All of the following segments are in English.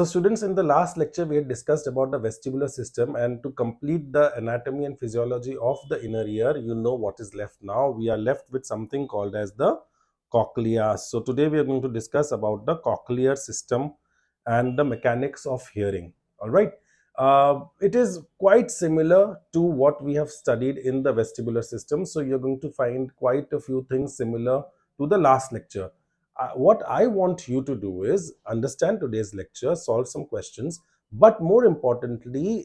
So students, in the last lecture, we had discussed about the vestibular system, and to complete the anatomy and physiology of the inner ear, you know what is left now. We are left with something called as the cochlea. So today we are going to discuss about the cochlear system and the mechanics of hearing. All right. It is quite similar to what we have studied in the vestibular system. So you're going to find quite a few things similar to the last lecture. What I want you to do is understand today's lecture, solve some questions, but more importantly,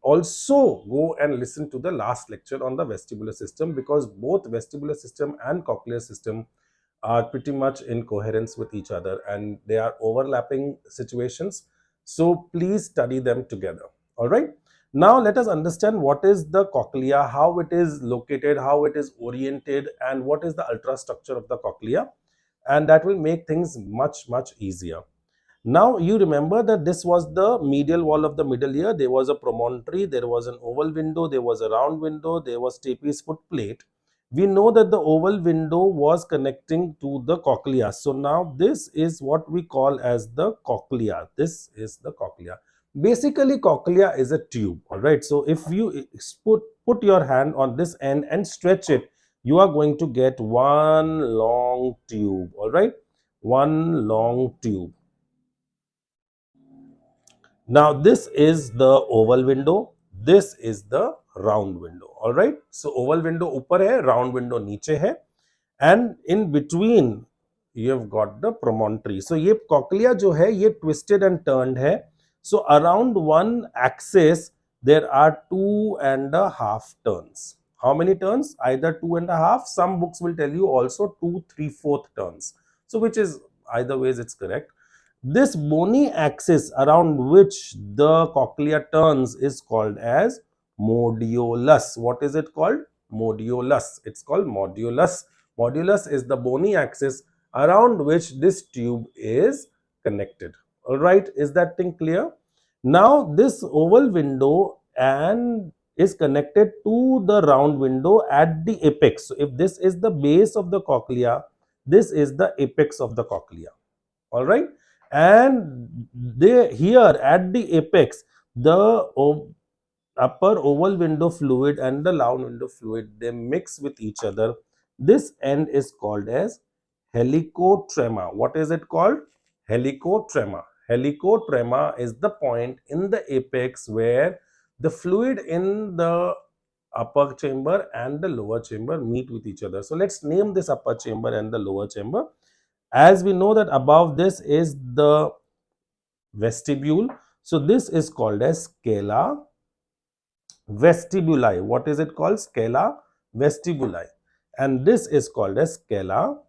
also go and listen to the last lecture on the vestibular system, because both vestibular system and cochlear system are pretty much in coherence with each other and they are overlapping situations. So please study them together. All right. Now let us understand what is the cochlea, how it is located, how it is oriented, and what is the ultrastructure of the cochlea, and that will make things much easier. Now you remember that this was the medial wall of the middle ear. There was a promontory, there was an oval window, there was a round window, there was stapes foot plate. We know that the oval window was connecting to the cochlea. So now this is what we call as the cochlea. This is the cochlea. Basically cochlea is a tube. All right. So if you put your hand on this end and stretch it, you are going to get one long tube. All right. One long tube. Now this is the oval window, this is the round window. All right. So oval window ऊपर है, round window नीचे है, and in between you have got the promontory. So ये cochlea जो है ये twisted and turned है. So around one axis there are 2.5 turns. How many turns? Either 2.5. Some books will tell you also 2/3/4 turns. So which is either ways it's correct. This bony axis around which the cochlea turns is called as modulus. What is it called? Modulus. It's called modulus. Modulus is the bony axis around which this tube is connected. All right, is that thing clear? Now this oval window and is connected to the round window at the apex. So if this is the base of the cochlea, this is the apex of the cochlea. All right, and they here at the apex, the upper oval window fluid and the round window fluid, they mix with each other. This end is called as helicotrema. What is it called? Helicotrema. Helicotrema is the point in the apex where the fluid in the upper chamber and the lower chamber meet with each other. So let's name this upper chamber and the lower chamber. As we know that above this is the vestibule, so this is called as scala vestibuli. What is it called? Scala vestibuli. And this is called as scala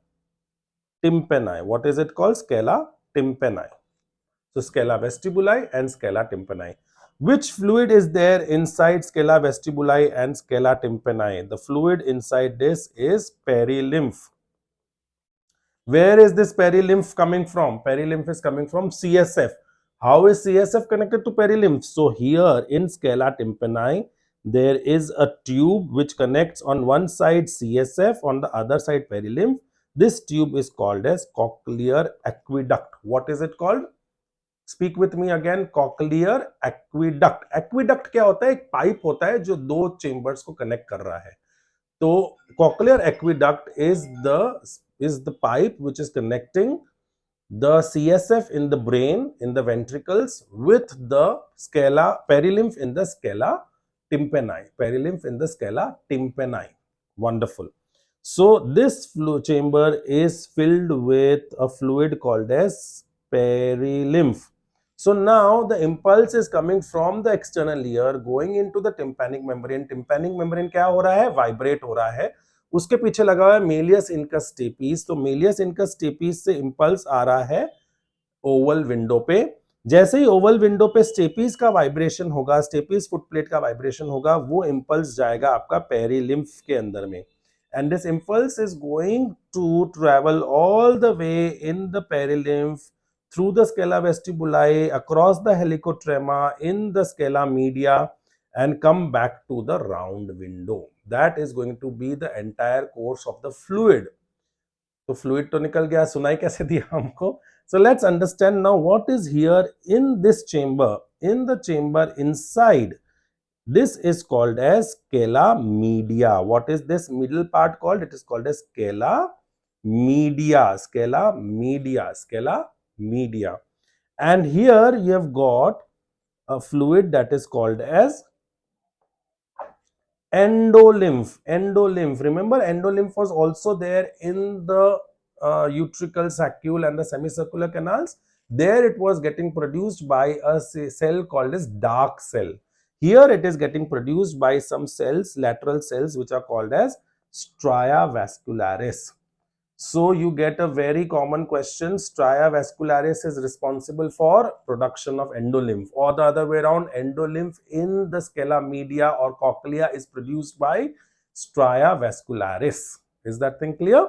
tympani. What is it called? Scala tympani. So scala vestibuli and scala tympani. Which fluid is there inside scala vestibuli and scala tympani? The fluid inside this is perilymph. Where is this perilymph coming from? Perilymph is coming from CSF. How is CSF connected to perilymph? So here in scala tympani, there is a tube which connects on one side CSF, on the other side perilymph. This tube is called as cochlear aqueduct. What is it called? Speak with me again. Cochlear aqueduct. Aqueduct क्या होता है? एक pipe होता है जो दो chambers को connect कर रहा है. So cochlear aqueduct is the pipe which is connecting the CSF in the brain, in the ventricles, with the scala perilymph in the scala tympani. Perilymph in the scala tympani. Wonderful. So this chamber is filled with a fluid called as perilymph. So now the impulse is coming from the external ear going into the tympanic membrane. Tympanic membrane क्या हो रहा है? Vibrate हो रहा है. उसके पीछे लगा हुआ है मेलियस इनकस स्टेपीज. तो मेलियस इनकस स्टेपीज से इंपल्स आ रहा है ओवल विंडो पे. जैसे ही ओवल विंडो पे स्टेपीज का वाइब्रेशन होगा, स्टेपीज फुटप्लेट का वाइब्रेशन होगा, वो इंपल्स जाएगा आपका पेरिलिम्फ के अंदर में. And this impulse is going to travel all the way in the perilymph, through the scala vestibuli, across the helicotrema, in the scala media, and come back to the round window. That is going to be the entire course of the fluid. तो fluid तो निकल गया, सुनाई कैसे दिया हमको? So let's understand now what is here in this chamber. In the chamber inside, this is called as scala media. What is this middle part called? It is called as scala media. Scala media. Scala media. And here you have got a fluid that is called as endolymph. Endolymph, remember, endolymph was also there in the utricle, saccule and the semicircular canals. There it was getting produced by a cell called as dark cell. Here it is getting produced by some cells, lateral cells, which are called as stria vascularis. So you get a very common question. Stria vascularis is responsible for production of endolymph, or the other way around, endolymph in the scala media or cochlea is produced by stria vascularis. Is that thing clear?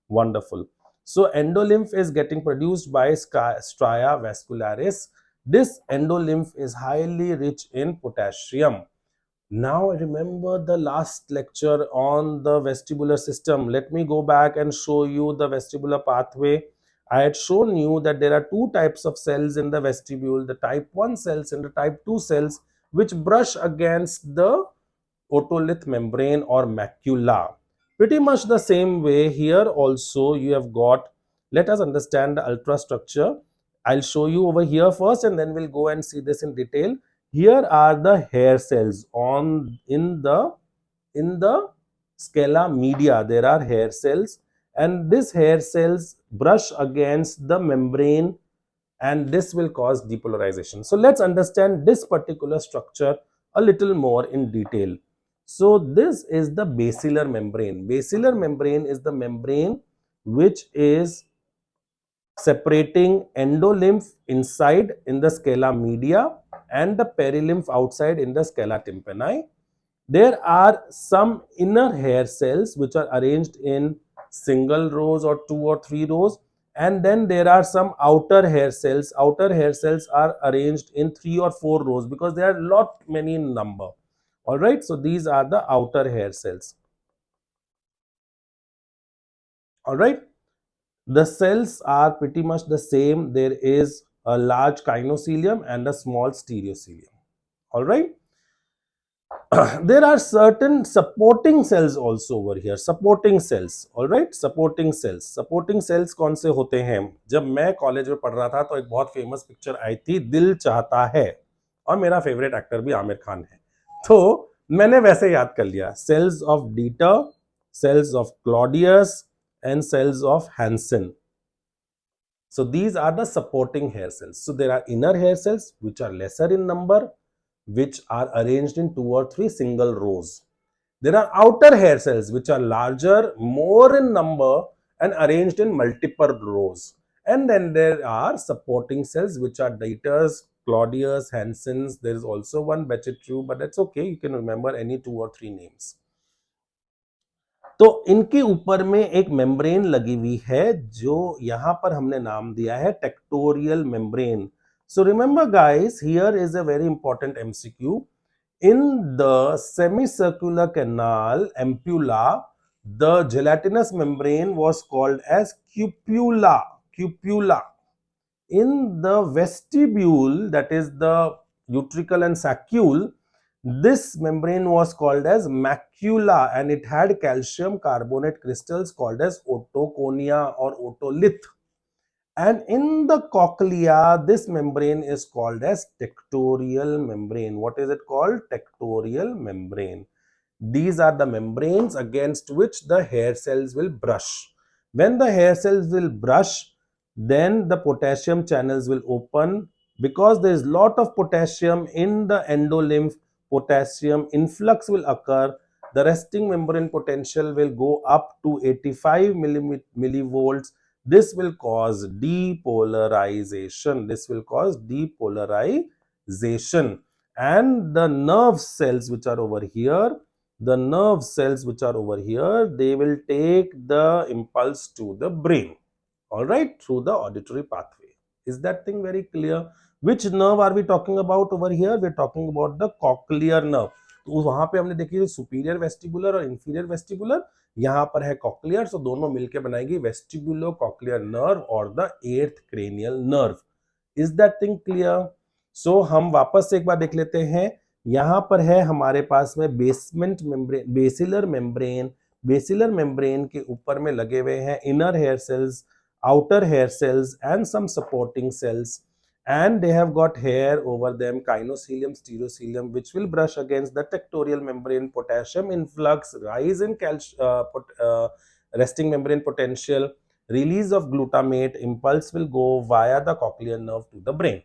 Wonderful. So endolymph is getting produced by stria vascularis. This endolymph is highly rich in potassium. Now remember the last lecture on the vestibular system. Let me go back and show you the vestibular pathway. I had shown you that there are two types of cells in the vestibule, the type 1 cells and the type 2 cells, which brush against the otolith membrane or macula. Pretty much the same way here also you have got. Let us understand the ultrastructure. I'll show you over here first and then we'll go and see this in detail. Here are the hair cells on in the scala media. There are hair cells, and these hair cells brush against the membrane, and this will cause depolarization. So let's understand this particular structure a little more in detail. So this is the basilar membrane. Basilar membrane is the membrane which is separating endolymph inside in the scala media and the perilymph outside in the scala tympani. There are some inner hair cells which are arranged in single rows or 2 or 3 rows, and then there are some outer hair cells. Outer hair cells are arranged in 3 or 4 rows because they are lot many in number. All right, so these are the outer hair cells. All right, the cells are pretty much the same. There is a large kinocilium and a small stereocilium. All right. There are certain supporting cells also over here. Supporting cells. All right. Supporting cells. Supporting cells कौन से होते हैं? जब मैं college में पढ़ रहा था तो एक बहुत फेमस पिक्चर आई थी, दिल चाहता है, और मेरा फेवरेट एक्टर भी आमिर खान है, तो मैंने वैसे याद कर लिया. Cells of Deiters, cells of Claudius and cells of Hansen. So these are the supporting hair cells. So there are inner hair cells which are lesser in number, which are arranged in 2 or 3 single rows. There are outer hair cells which are larger, more in number and arranged in multiple rows. And then there are supporting cells which are Dieter's, Claudius, Hansen's. There is also one Bechetrew, but that's okay. You can remember any 2 or 3 names. तो इनके ऊपर में एक membrane लगी हुई है जो यहां पर हमने नाम दिया है tectorial membrane. So remember guys, here is a very important MCQ. In the semicircular canal ampulla, the gelatinous membrane was called as cupula. Cupula. In the vestibule, that is the utricle and saccule, this membrane was called as macula, and it had calcium carbonate crystals called as otoconia or otolith. And in the cochlea, this membrane is called as tectorial membrane. What is it called? Tectorial membrane. These are the membranes against which the hair cells will brush. When the hair cells will brush, then the potassium channels will open. Because there is lot of potassium in the endolymph, potassium influx will occur. The resting membrane potential will go up to 85 millivolts. This will cause depolarization. This will cause depolarization. And the nerve cells which are over here, they will take the impulse to the brain. All right, through the auditory pathway. Is that thing very clear? Which nerve are we talking about over here? We're talking about the cochlear nerve. तो वहां पे हमने देखी superior vestibular और inferior vestibular, यहाँ पर है cochlear, so दोनों मिलकर बनाएगी वेस्टिबुलो कॉक्लियर नर्व और the 8th cranial nerve. Is that thing clear? So हम वापस से एक बार देख लेते हैं। यहां पर है हमारे पास में बेसमेंट मेम्ब्रेन, बेसिलर मेम्ब्रेन के ऊपर में लगे हुए हैं inner hair cells, outer hair cells and some supporting cells, and they have got hair over them, kinocilium, stereocilium, which will brush against the tectorial membrane, potassium influx, rise in resting membrane potential, release of glutamate, impulse will go via the cochlear nerve to the brain.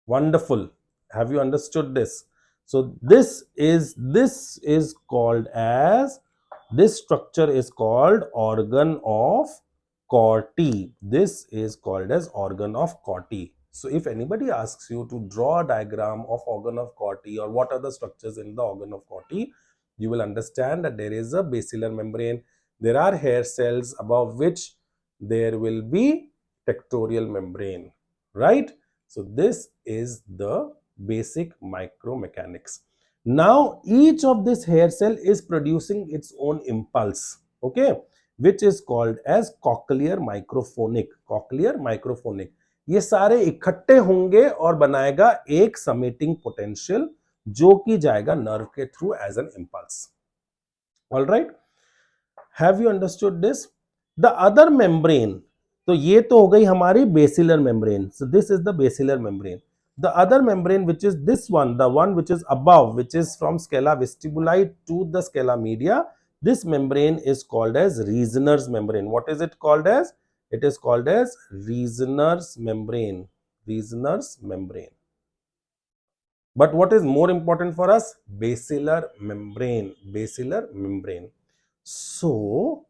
Wonderful. Have you understood this? So this is called as, this structure is called organ of Corti. This is called as organ of Corti. So if anybody asks you to draw a diagram of organ of Corti or what are the structures in the organ of Corti, you will understand that there is a basilar membrane, there are hair cells above which there will be tectorial membrane, right? So this is the basic micromechanics. Now each of this hair cell is producing its own impulse, okay, which is called as cochlear microphonic. Cochlear microphonic, ये सारे इकट्ठे होंगे और बनाएगा एक समेटिंग potential जो कि जाएगा नर्व के through as an impulse. All right, have you understood this? The other membrane, तो ये तो हो गई हमारी basilar membrane. So this is the basilar membrane. The other membrane, which is this one, the one which is above, which is from scala vestibuli to the scala media, this membrane is called as Reasoner's membrane. What is it called as? It is called as Reasoner's membrane. Reasoner's membrane. But what is more important for us? Basilar membrane. Basilar membrane. So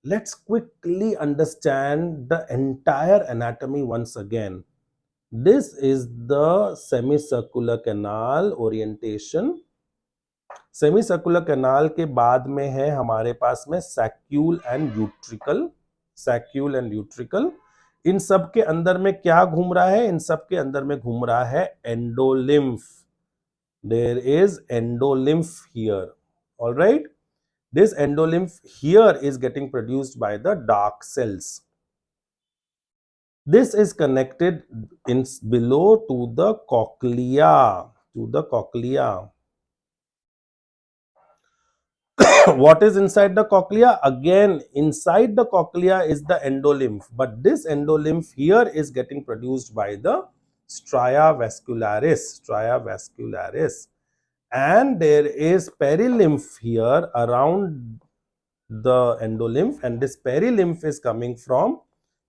let's quickly understand the entire anatomy once again. This is the semicircular canal orientation. Semicircular canal के बाद में है हमारे पास में saccule and utricle. Saccule and utricle. इन सब के अंदर में क्या घूम रहा है? इन सब के अंदर में घूम रहा है endolymph. There is endolymph here. All right. This endolymph here is getting produced by the dark cells. This is connected in below to the cochlea. To the cochlea. What is inside the cochlea? Again, inside the cochlea is the endolymph, but this endolymph here is getting produced by the stria vascularis. Stria vascularis. And there is perilymph here around the endolymph, and this perilymph is coming from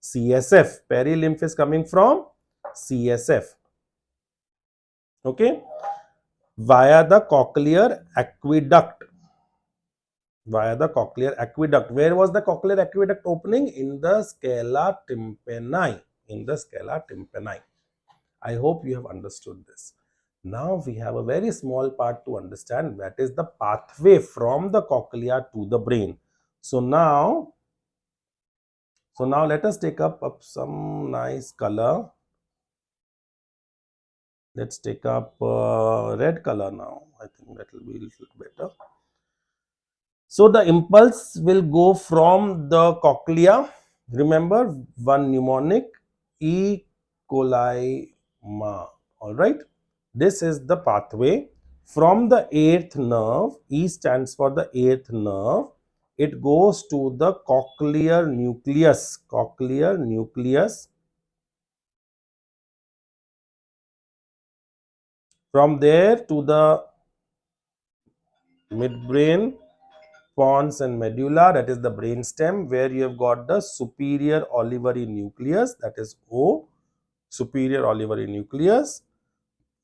CSF. Perilymph is coming from CSF. Okay, via the cochlear aqueduct. Via the cochlear aqueduct. Where was the cochlear aqueduct opening? In the scala tympani. In the scala tympani. I hope you have understood this. Now we have a very small part to understand, that is the pathway from the cochlea to the brain. So now let us take up some nice color. Let's take up red color now. I think that will be a little better. So the impulse will go from the cochlea. Remember, one mnemonic, E. coli ma. All right. This is the pathway from the 8th nerve. E stands for the 8th nerve. It goes to the cochlear nucleus. Cochlear nucleus. From there to the midbrain, pons and medulla, that is the brain stem, where you have got the superior olivary nucleus, that is O, superior olivary nucleus.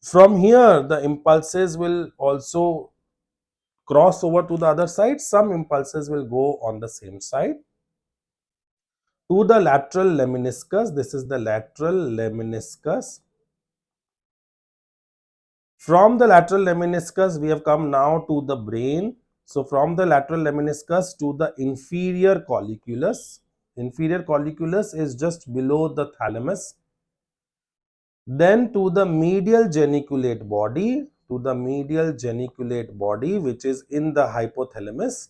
From here, the impulses will also cross over to the other side. Some impulses will go on the same side. To the lateral lemniscus, this is the lateral lemniscus. From the lateral lemniscus, we have come now to the brain. So from the lateral lemniscus to the inferior colliculus. Inferior colliculus is just below the thalamus. Then to the medial geniculate body. to the medial geniculate body, which is in the hypothalamus,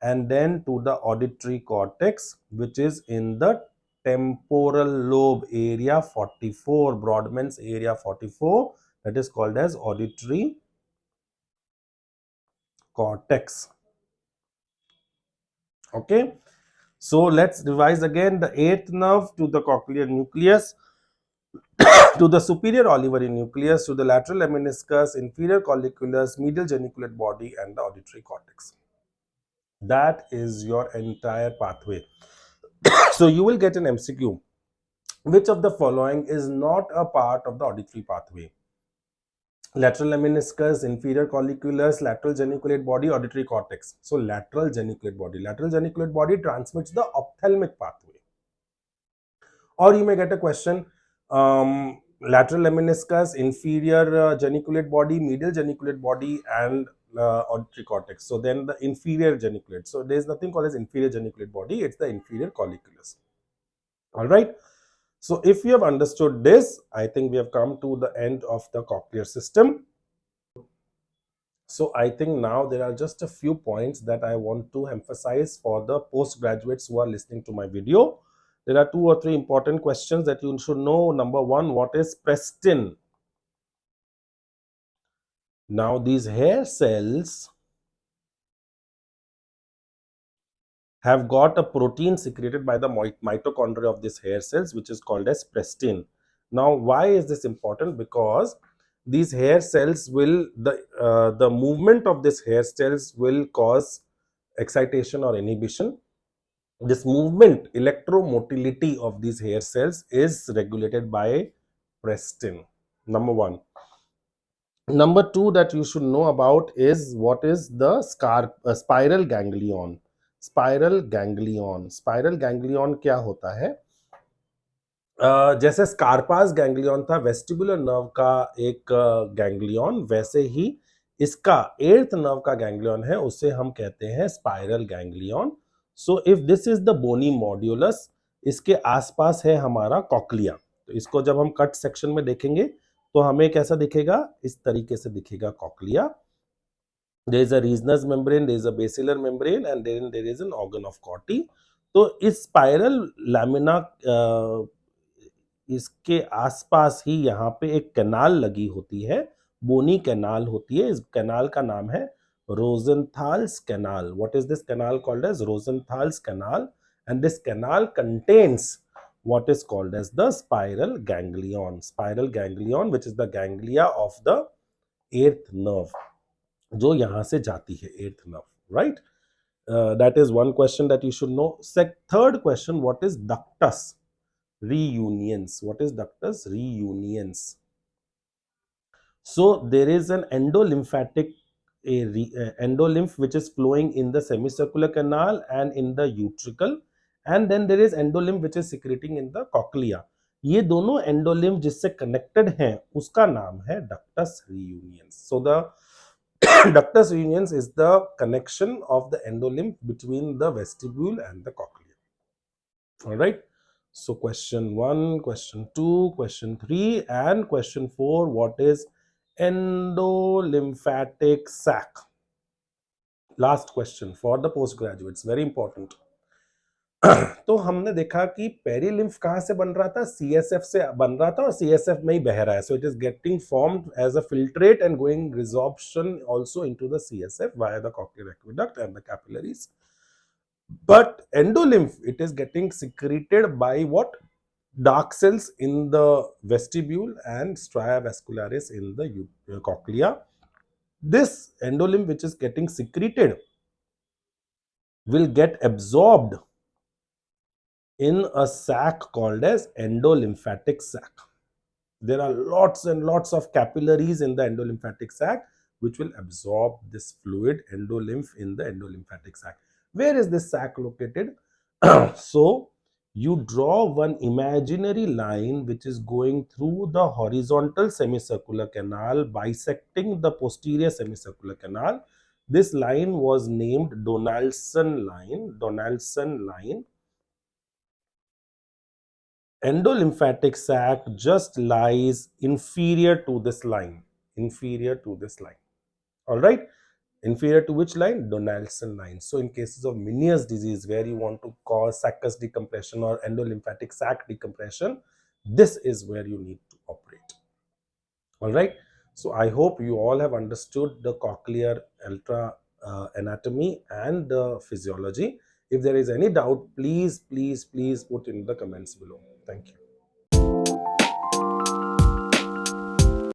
and then to the auditory cortex, which is in the temporal lobe area 44, Brodmann's area 44, that is called as auditory cortex. Okay, so let's revise again. The eighth nerve to the cochlear nucleus, to the superior olivary nucleus, to the lateral lemniscus, inferior colliculus, medial geniculate body, and the auditory cortex. That is your entire pathway. So you will get an MCQ. Which of the following is not a part of the auditory pathway? Lateral lemniscus, inferior colliculus, lateral geniculate body, auditory cortex. So lateral geniculate body. Lateral geniculate body transmits the ophthalmic pathway. Or you may get a question, lateral lemniscus, inferior geniculate body, medial geniculate body, and auditory cortex. So then the inferior geniculate. So there is nothing called as inferior geniculate body. It's the inferior colliculus. All right. So if you have understood this, I think we have come to the end of the cochlear system. So I think now there are just a few points that I want to emphasize for the postgraduates who are listening to my video. There are 2 or 3 important questions that you should know. Number 1, what is Prestin? Now these hair cells have got a protein secreted by the mitochondria of these hair cells, which is called as Prestin. Now why is this important? Because these hair cells will, the movement of these hair cells will cause excitation or inhibition. This movement, electromotility of these hair cells is regulated by Prestin. Number 1. Number 2 that you should know about is what is the spiral ganglion. Spiral ganglion. Spiral ganglion क्या होता है? जैसे स्कारपास ganglion था vestibular nerve का एक ganglion, वैसे ही इसका earth nerve का गैंग्लियन है, उसे हम कहते हैं spiral ganglion. So if this is the bony modiolus, इसके आसपास है हमारा कॉक्लिया. तो इसको जब हम कट सेक्शन में देखेंगे तो हमें कैसा दिखेगा? इस तरीके से दिखेगा cochlea. There is a Reisner's membrane, there is a basilar membrane, and then there is an organ of Corti. तो इस स्पाइरल लैमिना इसके आसपास ही यहाँ पे एक कैनाल लगी होती है, बोनी कैनाल होती है. इस कैनाल का नाम है Rosenthal's canal. What is this canal called as? Rosenthal's canal. And this canal contains what is called as the spiral ganglion. Spiral ganglion, which is the ganglia of the eighth nerve, जो यहाँ से जाती है, eighth nerve, right? That is one question that you should know. Third question, what is ductus reunions? What is ductus reunions? So there is an endolymphatic endolymph which is flowing in the semicircular canal and in the utricle, and then there is endolymph which is secreting in the cochlea. ये दोनों endolymph जिससे connected हैं उसका नाम है ductus reunions. So the ductus reunions is the connection of the endolymph between the vestibule and the cochlea. All right. So question 1, question 2, question 3, and question 4, what is endolymphatic sac? Last question for the postgraduates, very important. तो हमने देखा कि पेरीलिम्फ कहां से बन रहा था? CSF से बन रहा था और सीएसएफ में ही बह रहा है. So it is getting formed as a filtrate and going resorption also into the CSF via the cochlear aqueduct and the capillaries. But endolymph, it is getting secreted by what? Dark cells in the vestibule and stria vascularis in the cochlea. This endolymph which is getting secreted will get absorbed in a sac called as endolymphatic sac. There are lots and lots of capillaries in the endolymphatic sac which will absorb this fluid endolymph in the endolymphatic sac. Where is this sac located? So you draw one imaginary line which is going through the horizontal semicircular canal, bisecting the posterior semicircular canal. This line was named Donaldson line. Donaldson line. Endolymphatic sac just lies inferior to this line. inferior to this line. All right. Inferior to which line? Donaldson line. So in cases of Meniere's disease, where you want to cause saccus decompression or endolymphatic sac decompression, this is where you need to operate. All right. So I hope you all have understood the cochlear ultra anatomy and the physiology. If there is any doubt, please put in the comments below. Thank you.